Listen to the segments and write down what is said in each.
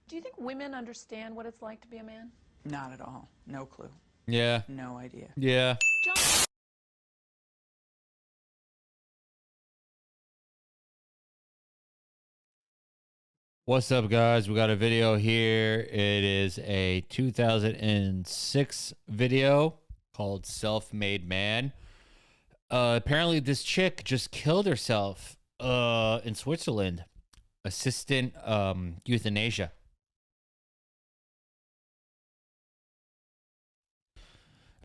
Do you think women understand what it's like to be a man? Not at all. No clue. Yeah. No idea. Yeah. What's up, guys? We got a video here. It is a 2006 video called Self-Made Man. Apparently this chick just killed herself in Switzerland. Assistant euthanasia.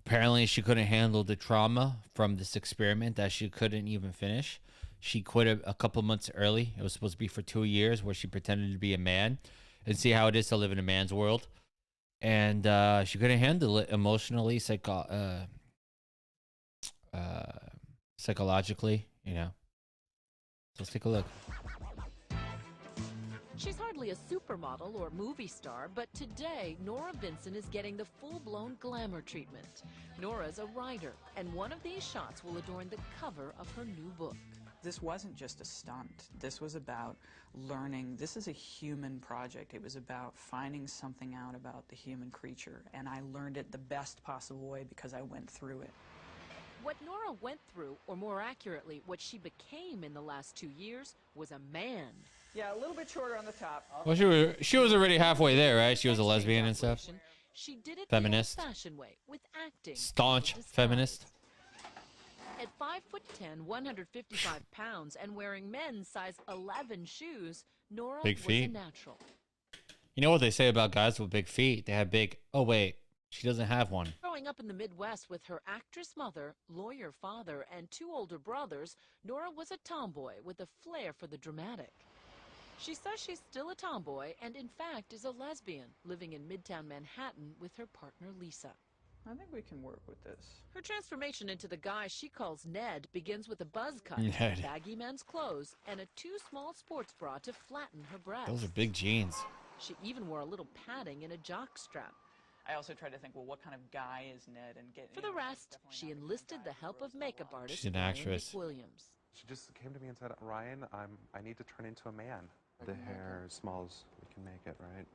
Apparently she couldn't handle the trauma from this experiment that she couldn't even finish. She quit a couple months early. It was supposed to be for 2 years where she pretended to be a man and see how it is to live in a man's world. And she couldn't handle it emotionally, psychologically, you know. So let's take a look. She's hardly a supermodel or movie star, but today, Nora Vincent is getting the full-blown glamour treatment. Nora's a writer, and one of these shots will adorn the cover of her new book. This wasn't just a stunt. This was about learning. This is a human project. It was about finding something out about the human creature, and I learned it the best possible way because I went through it. What Nora went through, or more accurately, what she became in the last 2 years, was a man. Yeah, a little bit shorter on the top. Well, she was already halfway there, right? She was a lesbian and stuff. She did it Feminist. the old-fashioned way, with acting. Staunch feminist. At 5'10", 155 pounds, and wearing men's size 11 shoes, Nora Big was feet. a natural. You know what they say about guys with big feet? They have big... Oh, wait. She doesn't have one. Growing up in the Midwest with her actress mother, lawyer father, and 2 older brothers, Nora was a tomboy with a flair for the dramatic. She says she's still a tomboy and, in fact, is a lesbian, living in Midtown Manhattan with her partner, Lisa. I think we can work with this. Her transformation into the guy she calls Ned begins with a buzz cut, Ned. baggy men's clothes, and a too small sports bra to flatten her breasts. Those are big jeans. She even wore a little padding and a jock strap. I also tried to think, well, what kind of guy is Ned and get... For the rest, she enlisted the help of makeup artist She's an actress. Williams. She just came to me and said, Ryan, I need to turn into a man. The hair small as we can make it, right?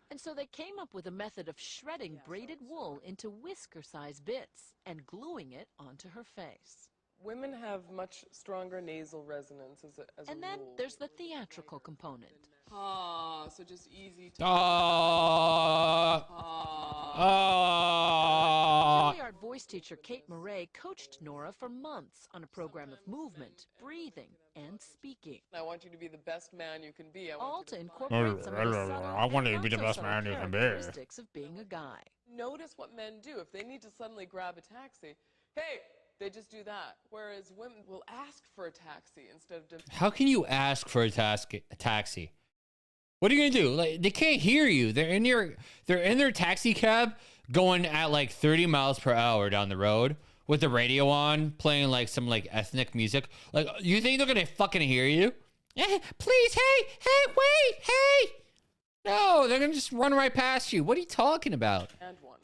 And so they came up with a method of shredding braided wool into whisker-sized bits and gluing it onto her face. Women have much stronger nasal resonance as a And then rule. there's the theatrical component. Ah, so just easy to... Juilliard voice teacher Kate Murray coached Nora for months on a program of movement, breathing, and speaking. I want you to be the best man you can be. All to incorporate some of the subtle I want you to be the and best not so man you can be. characteristics of being a guy. Notice what men do. If they need to suddenly grab a taxi, hey, they just do that. Whereas women will ask for a taxi instead of... How can you ask for a taxi? What are you gonna do? Like, they can't hear you. They're in their taxi cab going at like 30 miles per hour down the road with the radio on, playing like some like ethnic music. Like, you think they're gonna fucking hear you? Please, hey, wait, hey. No, they're gonna just run right past you. What are you talking about? And one.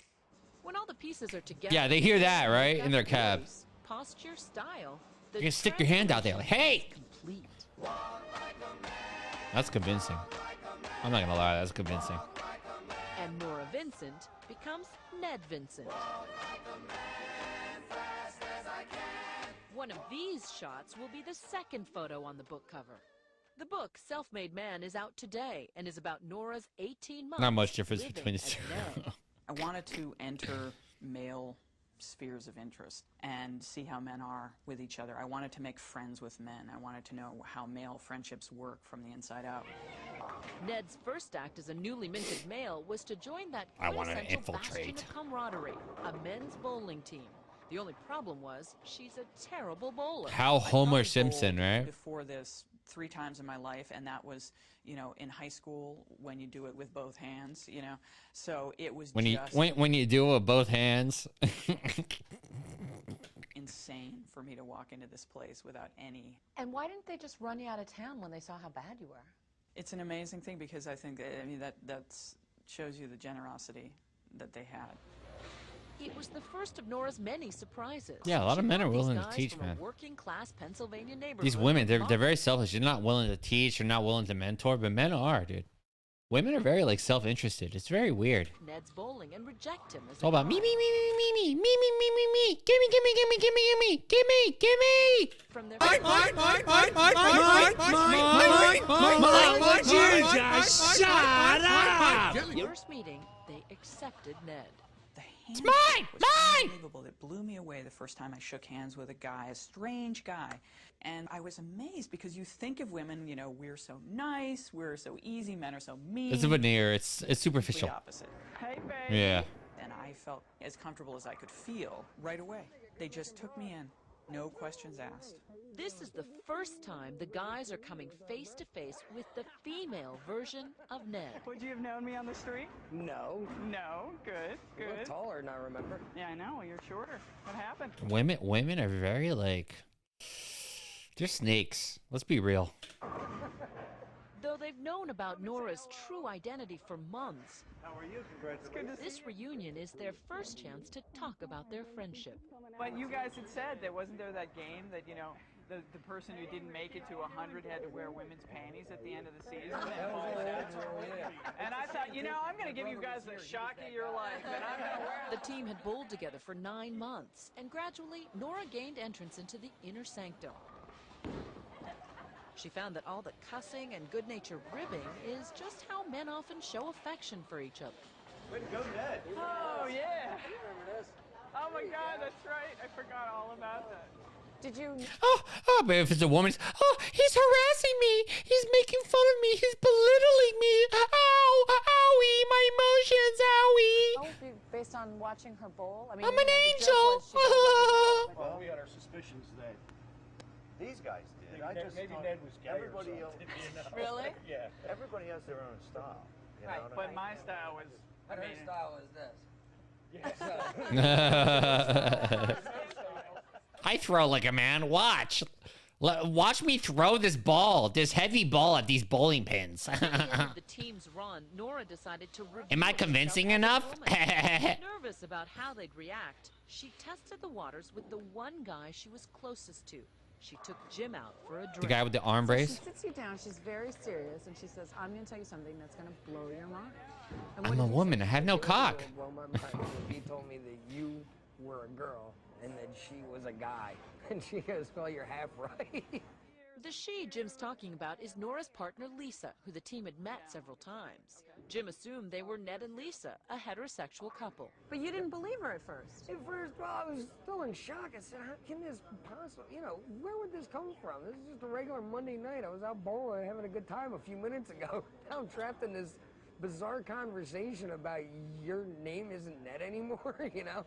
When all the pieces are together, Yeah, they hear that, right? In their cab. voice, posture, style. You can stick your hand out there like, hey. Complete. That's convincing. I'm not gonna lie, that's convincing. And Nora Vincent becomes Ned Vincent. One of these shots will be the second photo on the book cover. The book, Self-Made Man, is out today and is about Nora's 18 months. Not much difference living between the as two. Ned. I wanted to enter male spheres of interest and see how men are with each other. I wanted to make friends with men. I wanted to know how male friendships work from the inside out. Ned's first act as a newly minted male was to join that I wanna quintessential infiltrate. bastion of camaraderie, a men's bowling team. The only problem was she's a terrible bowler. How I Homer probably Simpson, bowled right? Before this 3 times in my life, and that was, you know, in high school when you do it with both hands, you know. So it was When just you do it with both hands. insane for me to walk into this place without any. And why didn't they just run you out of town when they saw how bad you were? It's an amazing thing because I think that shows you the generosity that they had. It was the first of Nora's many surprises. Yeah, a lot of She men are brought these willing to guys teach, from a man. working-class Pennsylvania neighborhood These women, they're to very selfish. They're not willing to teach. They're not willing to mentor, but men are, dude. Women are very like self-interested. It's very weird. Ned's bowling and reject him as It's all about me. Gimme. from their first meeting, they accepted Ned. It's mine! Unbelievable. It blew me away the first time I shook hands with a guy, a strange guy. And I was amazed because you think of women, you know, we're so nice, we're so easy, men are so mean. It's a veneer. It's superficial. The opposite. Hey, babe. Yeah. And I felt as comfortable as I could feel right away. They just took me in. No questions asked. This is the first time the guys are coming face to face with the female version of Ned. Would you have known me on the street? No. No. Good. You look Good. taller than I remember. Yeah, I know. You're shorter. What happened? Women are very like, they're snakes. Let's be real. Though they've known about Nora's true identity for months, How are you? Congratulations. this reunion is their first chance to talk about their friendship. But you guys had said there wasn't there that game that, you know, the person who didn't make it to 100 had to wear women's panties at the end of the season. And I thought, you know, I'm going to give you guys the shock of your life, and I'm going to wear The team had bowled together for 9 months, and gradually Nora gained entrance into the inner sanctum. She found that all the cussing and good-natured ribbing is just how men often show affection for each other. Way to go, Ned. Oh, yeah. Oh, my God, that's right. I forgot all about that. Did you? Oh, but if it's a woman, he's harassing me. He's making fun of me. He's belittling me. Ow, owie, my emotions, owie. Based on watching her bowl? I mean, I'm an angel. Well, we had our suspicions that these guys did. Maybe Ned was gay everybody or else. something, Really? Yeah. Everybody has their own style. You know what I But mean? my style was, I mean, style is this. I throw like a man. Watch. Watch me throw this ball, this heavy ball at these bowling pins. At the end of the team's run, Nora decided to reveal Am I herself convincing as a enough? woman. Nervous about how they'd react, she tested the waters with the one guy she was closest to. She took Jim out for a drink. The guy with the arm brace? She sits you down, she's very serious, and she says, I'm going to tell you something that's going to blow your mind. And I'm a woman. I have no cock. Blow my mind. He told me that you were a girl and that she was a guy. And she goes, well, you're half right. The she Jim's talking about is Nora's partner Lisa, who the team had met several times. Jim assumed they were Ned and Lisa, a heterosexual couple. But you didn't believe her at first. At first, well, I was still in shock. I said, how can this possibly, you know, where would this come from? This is just a regular Monday night. I was out bowling having a good time a few minutes ago. Now I'm trapped in this bizarre conversation about your name isn't Ned anymore, you know?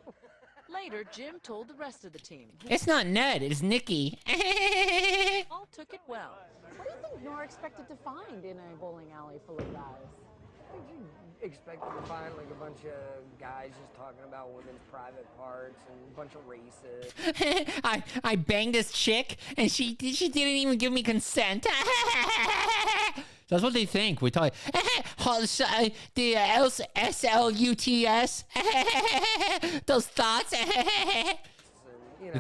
Later, Jim told the rest of the team. It's not Ned, it's Nikki. All took it well. What do you think Nora expected to find in a bowling alley full of guys? I think you expected to find like a bunch of guys just talking about women's private parts and a bunch of races. I banged this chick and she didn't even give me consent. That's what they think. We talk the SLUTS. Those thoughts. They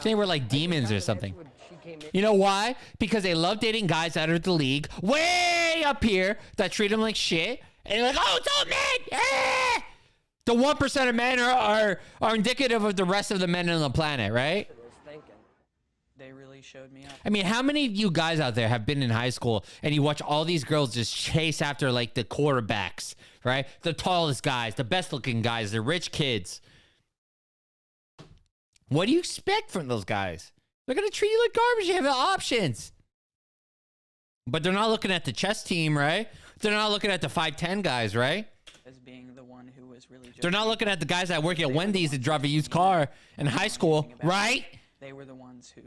think we're like demons or something. You know why? Because they love dating guys out of the league, way up here, that treat them like shit. And they're like, oh, it's all men. The 1% of men are indicative of the rest of the men on the planet, right? They really showed me up. I mean, how many of you guys out there have been in high school and you watch all these girls just chase after like the quarterbacks, right? The tallest guys, the best looking guys, the rich kids. What do you expect from those guys? They're going to treat you like garbage. You have options. But they're not looking at the chess team, right? They're not looking at the 5'10 guys, right? As being the one who was really They're not looking at the guys that work at Wendy's that drive a used car in high school, right? They were the ones who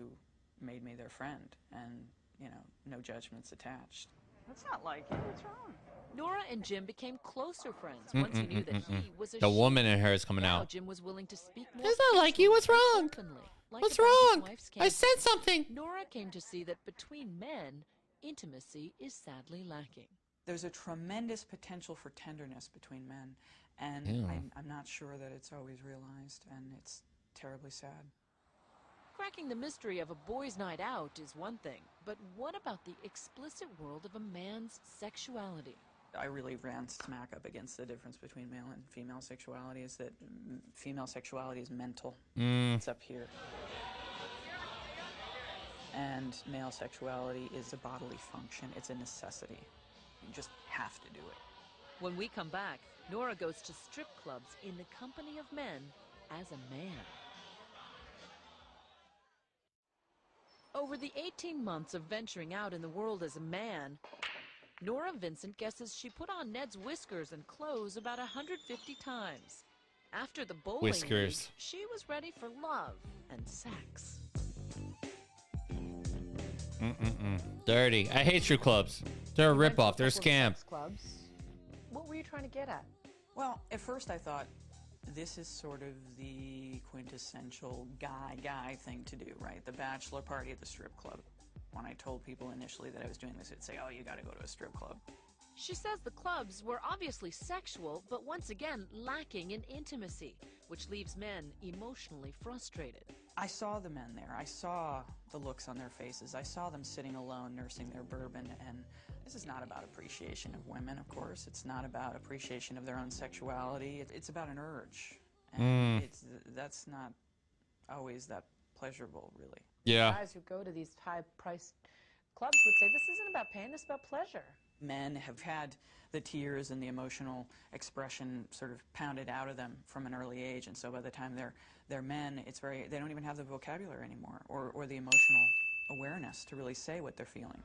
made me their friend, and, you know, no judgments attached. That's not like you. What's wrong? Nora and Jim became closer friends once he knew that he was a The she. woman in her is coming Now out. Jim was willing to speak more. It's not like you. What's wrong? openly, like What's about his wrong? wife's I cancer. said something. Nora came to see that between men, intimacy is sadly lacking. There's a tremendous potential for tenderness between men, and Yeah. I'm not sure that it's always realized, and it's terribly sad. Cracking the mystery of a boys' night out is one thing, but what about the explicit world of a man's sexuality? I really ran smack up against the difference between male and female sexuality is that female sexuality is mental. It's up here. And male sexuality is a bodily function. It's a necessity. You just have to do it. When we come back, Nora goes to strip clubs in the company of men as a man. Over the 18 months of venturing out in the world as a man, Nora Vincent guesses she put on Ned's whiskers and clothes about 150 times. After the bowling league, she was ready for love and sex. Dirty. I hate strip clubs. They're a ripoff. They're a scam. Clubs. What were you trying to get at? Well, at first I thought this is sort of the quintessential guy thing to do, right? The bachelor party at the strip club. When I told people initially that I was doing this, they'd say, oh, you gotta go to a strip club. She says the clubs were obviously sexual, but once again lacking in intimacy, which leaves men emotionally frustrated. I saw the men there. I saw the looks on their faces. I saw them sitting alone, nursing their bourbon, and this is not about appreciation of women, of course. It's not about appreciation of their own sexuality. It's about an urge. And that's not always that pleasurable, really. Yeah. Guys who go to these high-priced clubs would say, this isn't about pain, it's about pleasure. Men have had the tears and the emotional expression sort of pounded out of them from an early age, and so by the time they're men, they don't even have the vocabulary anymore or the emotional awareness to really say what they're feeling.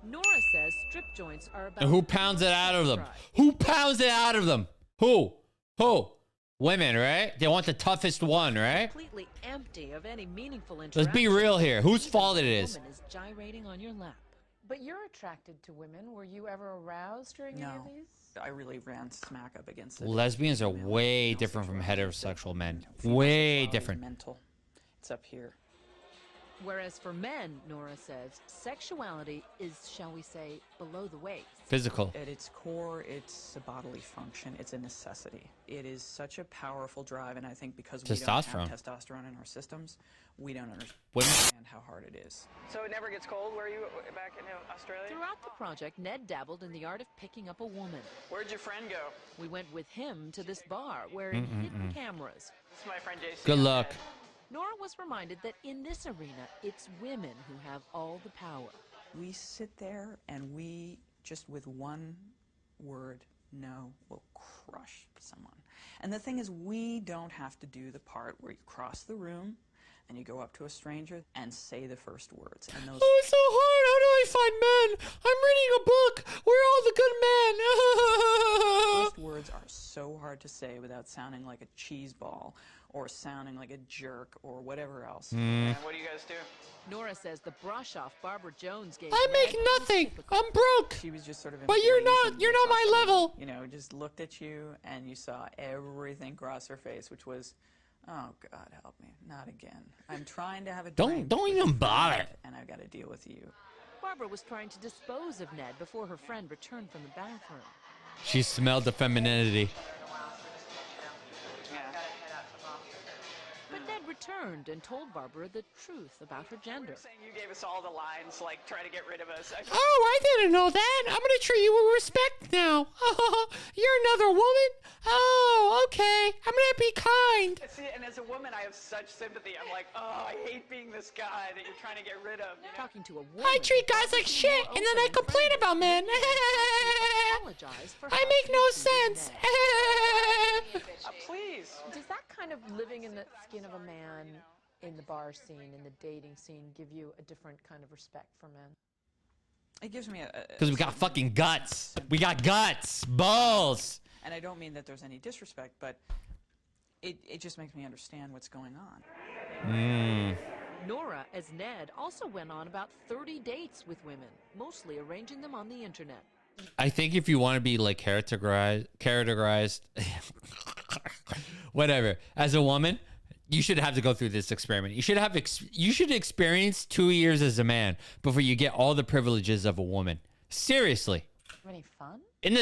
Nora says strip joints are about... And who pounds it out of them? Who pounds it out of them? Who? Women, right? They want the toughest one, right? Completely empty of any meaningful interaction. Let's be real here. Whose fault it is? Woman is gyrating on your lap. But you're attracted to women. Were you ever aroused during any of these? I really ran smack up against it. Lesbians are way different from heterosexual men. Way different. Mental. It's up here. Whereas for men, Nora says, sexuality is, shall we say, below the waist. Physical. At its core, it's a bodily function. It's a necessity. It is such a powerful drive, and I think because we don't have testosterone in our systems, we don't understand how hard it is. So it never gets cold where you back in Australia? Throughout the project, Ned dabbled in the art of picking up a woman. Where'd your friend go? We went with him to this bar wearing hidden cameras. This is my friend Jason. Good luck. Nora was reminded that in this arena, it's women who have all the power. We sit there and we just with one word, no, will crush someone. And the thing is, we don't have to do the part where you cross the room and you go up to a stranger and say the first words. And those it's so hard. How do I find men? I'm reading a book. Where are all the good men? first words are so hard to say without sounding like a cheese ball or sounding like a jerk or whatever else. And what do you guys do? Nora says the brush off Barbara Jones gave. I make nothing. I'm broke. She was just sort of. But you're not my level. You know, just looked at you and you saw everything cross her face, which was, oh God, help me, not again. I'm trying to have a drink. Don't even bother. And I've got to deal with you. Barbara was trying to dispose of Ned before her friend returned from the bathroom. She smelled the femininity. But Ned returned and told Barbara the truth about her gender. You're saying you gave us all the lines, like, try to get rid of us. Oh, I didn't know that. I'm going to treat you with respect now. Oh, you're another woman? Oh, okay. I'm going to be kind. See, and as a woman, I have such sympathy. I'm like, oh, I hate being this guy that you're trying to get rid of. You know? Talking to a woman. I treat guys like shit, and then I complain about men. I make no sense. Please. Does that kind of living in the skin of a man in the bar scene, in the dating scene, give you a different kind of respect for men? It gives me a... Because we got fucking guts. We got guts. Balls. And I don't mean that there's any disrespect, but it just makes me understand what's going on. Nora, as Ned, also went on about 30 dates with women, mostly arranging them on the internet. I think if you want to be like categorized, whatever, as a woman, you should have to go through this experiment. You should experience 2 years as a man before you get all the privileges of a woman. Seriously. Any fun? And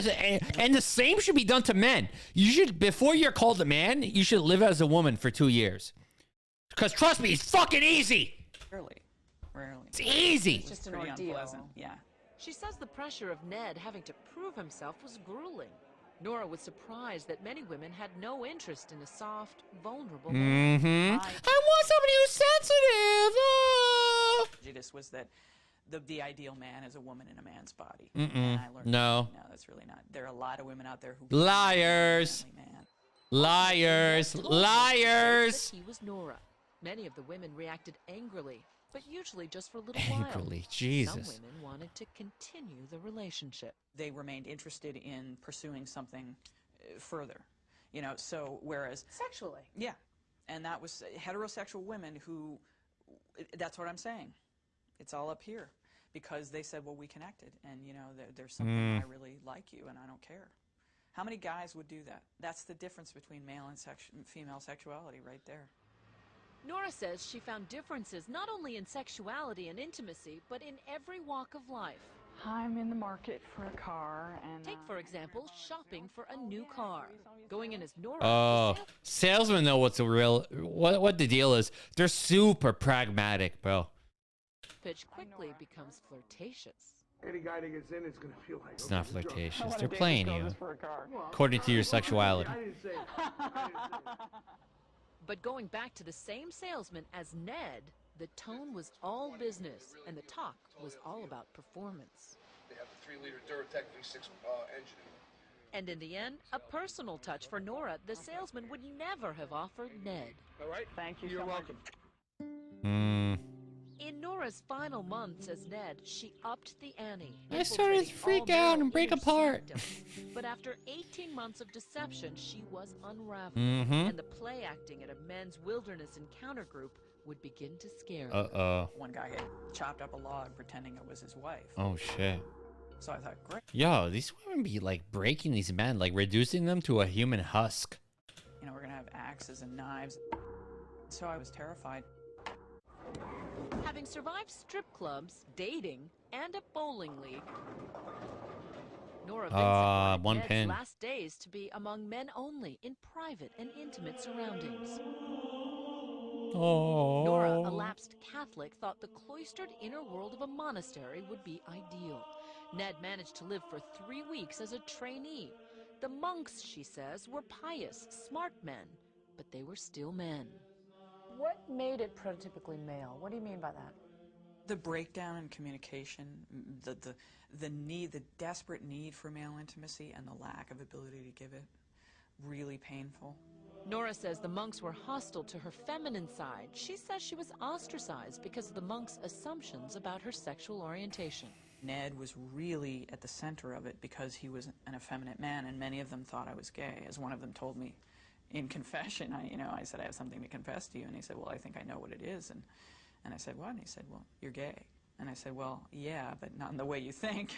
the same should be done to men. You should, before you're called a man, you should live as a woman for 2 years. Because trust me, it's fucking easy. Rarely. It's easy. It's just an Pretty ordeal. unpleasant. Yeah. She says the pressure of Ned having to prove himself was grueling. Nora was surprised that many women had no interest in a soft, vulnerable man. I want somebody who's sensitive. Oh. Prejudice was that the ideal man is a woman in a man's body. Mm-mm. And I learned No. No, that's really not. There are a lot of women out there who Liars. Man. Liars. Liars. He was Nora. Many of the women reacted angrily, but usually just for a little while. Angrily, Jesus. Some women wanted to continue the relationship. They remained interested in pursuing something further, you know, so whereas... Sexually. Yeah, and that was heterosexual women who, that's what I'm saying. It's all up here because they said, well, we connected and, you know, there's something I really like you and I don't care. How many guys would do that? That's the difference between male and female sexuality right there. Nora says she found differences not only in sexuality and intimacy, but in every walk of life. I'm in the market for a car, and Take, for example, shopping for a new car. Going in as Nora. Oh, salesmen know what's the real, what the deal is. They're super pragmatic, bro. Pitch quickly becomes flirtatious. Any guy that gets in is going to feel like... It's not flirtatious. They're playing you. According to your I sexuality. didn't say it. But going back to the same salesman as Ned, the tone was all business, and the talk was all about performance. They have the 3-liter Duratec V6 engine. And in the end, a personal touch for Nora the salesman would never have offered Ned. All right? Thank you. You're welcome. In Nora's final months as Ned, she upped the ante. I started to freak out and break apart. But after 18 months of deception, she was unraveled. And the play acting at a men's wilderness encounter group would begin to scare her. Uh-oh. One guy had chopped up a log pretending it was his wife. Oh, shit. So I thought, great. Yo, these women be like breaking these men, like reducing them to a human husk. You know, we're going to have axes and knives. So I was terrified. Having survived strip clubs, dating, and a bowling league, Nora Vincent wanted one Ned's pin. last days to be among men only, in private and intimate surroundings. Oh. Nora, a lapsed Catholic, thought the cloistered inner world of a monastery would be ideal. Ned managed to live for 3 weeks as a trainee. The monks, she says, were pious, smart men, but they were still men. What made it prototypically male? What do you mean by that? The breakdown in communication, the need, the desperate need for male intimacy and the lack of ability to give it, really painful. Nora says the monks were hostile to her feminine side. She says she was ostracized because of the monks' assumptions about her sexual orientation. Ned was really at the center of it because he was an effeminate man, and many of them thought I was gay. As one of them told me in confession, I said, I have something to confess to you. And he said, well, I think I know what it is. And I said, what? And he said, well, you're gay. And I said, well, yeah, but not in the way you think.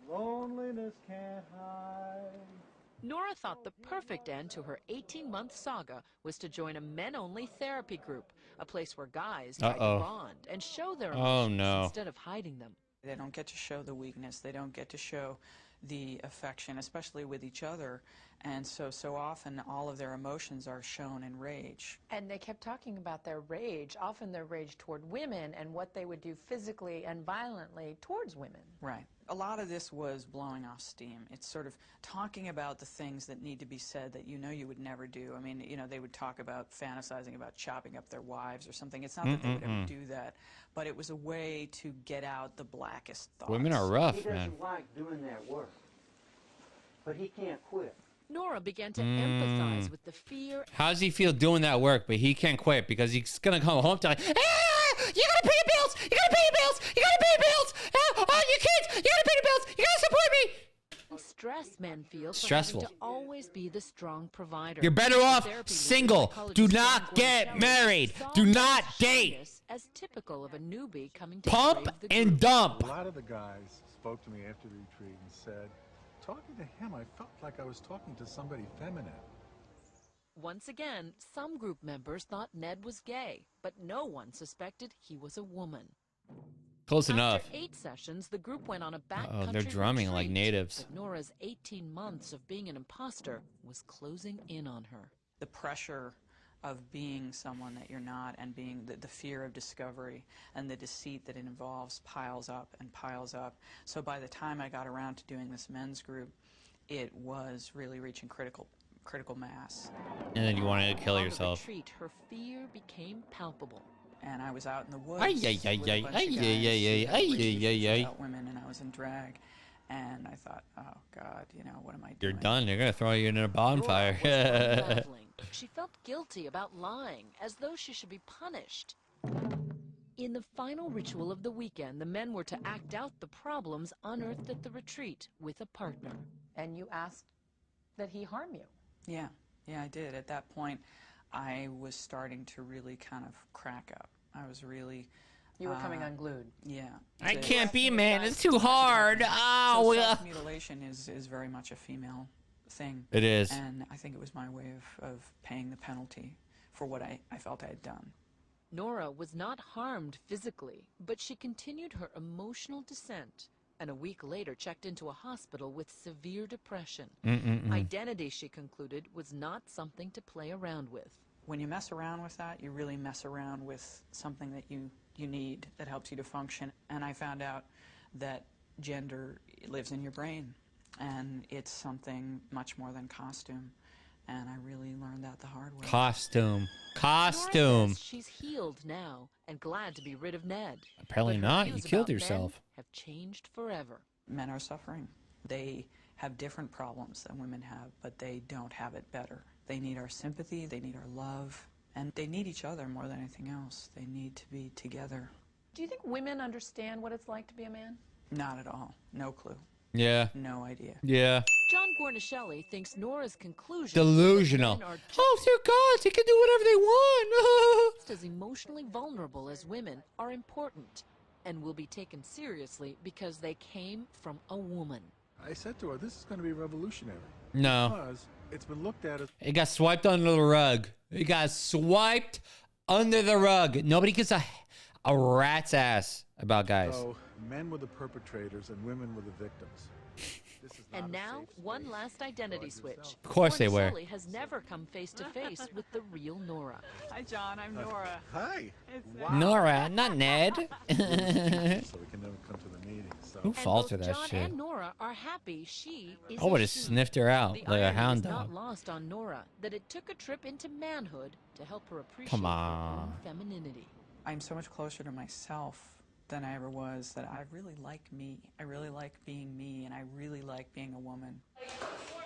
Loneliness can't hide. Nora thought the perfect end to her 18-month saga was to join a men-only therapy group, a place where guys try to bond and show their emotions instead of hiding them. They don't get to show the weakness. They don't get to show the affection, especially with each other. And so often all of their emotions are shown in rage. And they kept talking about their rage, often their rage toward women and what they would do physically and violently towards women. Right. A lot of this was blowing off steam. It's sort of talking about the things that need to be said that you know you would never do. I mean, they would talk about fantasizing about chopping up their wives or something. It's not that they would ever do that, but it was a way to get out the blackest thoughts. Women are rough, He man. doesn't like doing that work, but he can't quit. Nora began to empathize with the fear. How does he feel doing that work, but he can't quit because he's gonna come home to like, you gotta pay your bills, you gotta pay your bills, you gotta pay your bills, oh, your kids, you gotta pay your bills, you gotta support me. Stress men feel for Stressful. having to always be the strong provider. You're better off Therapy single. psychologist Do John not Gordon get Kelly married. saw Do this not date. shyness as typical of a newbie coming to Pump brave the and group. dump. A lot of the guys spoke to me after the retreat and said, talking to him, I felt like I was talking to somebody feminine. Once again, some group members thought Ned was gay, but no one suspected he was a woman. Close enough. After 8 sessions, the group went on a backcountry Oh, they're drumming like retreat, natives. But Nora's 18 months of being an imposter was closing in on her. The pressure of being someone that you're not, and being the fear of discovery and the deceit that it involves piles up and piles up. So by the time I got around to doing this men's group, it was really reaching critical mass. And then you wanted to kill On the yourself. retreat, her fear became palpable. And I was out in the woods Ay, ay, with ay, a bunch ay, of guys ay, who ay, had ay, written ay, pieces ay, ay. about women, and I was in drag. And I thought, oh God, you know, what am I doing? You're done. They're gonna throw you in a bonfire. Nora was unraveling. She felt guilty about lying, as though she should be punished. In the final ritual of the weekend, the men were to act out the problems unearthed at the retreat with a partner. And you asked that he harm you. Yeah, I did. At that point, I was starting to really kind of crack up. I was really... You were coming unglued. Yeah. I can't be a man. It's too hard. So Oh, self-mutilation is very much a female thing. It is. And I think it was my way of paying the penalty for what I felt I had done. Nora was not harmed physically, but she continued her emotional descent, and a week later checked into a hospital with severe depression. Identity, she concluded, was not something to play around with. When you mess around with that, you really mess around with something that you need that helps you to function. And I found out that gender lives in your brain, and it's something much more than costume. And I really learned that the hard way. Costume. Nora says she's healed now and glad to be rid of Ned. Apparently But her not. You views killed about yourself. men have changed forever. Men are suffering. They have different problems than women have, but they don't have it better. They need our sympathy, they need our love, and they need each other more than anything else. They need to be together. Do you think women understand what it's like to be a man? Not at all. No clue. Yeah. No idea. Yeah. John Gornishelli thinks Nora's conclusion Delusional. Oh, they're gods. They can do whatever they want. just as emotionally vulnerable as women are important and will be taken seriously because they came from a woman. I said to her, this is going to be revolutionary. No. Because it's been looked at as... It got swiped under the rug. It got swiped under the rug. Nobody gives a rat's ass about guys. So men were the perpetrators and women were the victims. This is not And a now, safe one space. last identity switch. Of course they were. Gornishelli has never come face to face with the real Nora. Hi, John. I'm Nora. Hi. It's Nora, not Ned. So we can never come to the meeting. So. Who And falls for both that John shit? and Nora are happy she is I would a have she. sniffed her out The like a irony hound is not dog. lost on Nora that it took a trip into manhood to help her appreciate Come her on. own femininity. I'm so much closer to myself than I ever was, that I really like me. I really like being me, and I really like being a woman.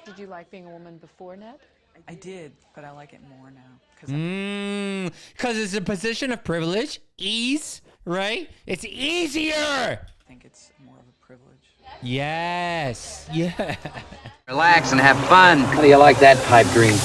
Did you like being a woman before, Ned? I did, but I like it more now. Because it's a position of privilege, ease, right? It's easier. I think it's more of a privilege. Yes. Yeah. Relax and have fun. How do you like that pipe dream?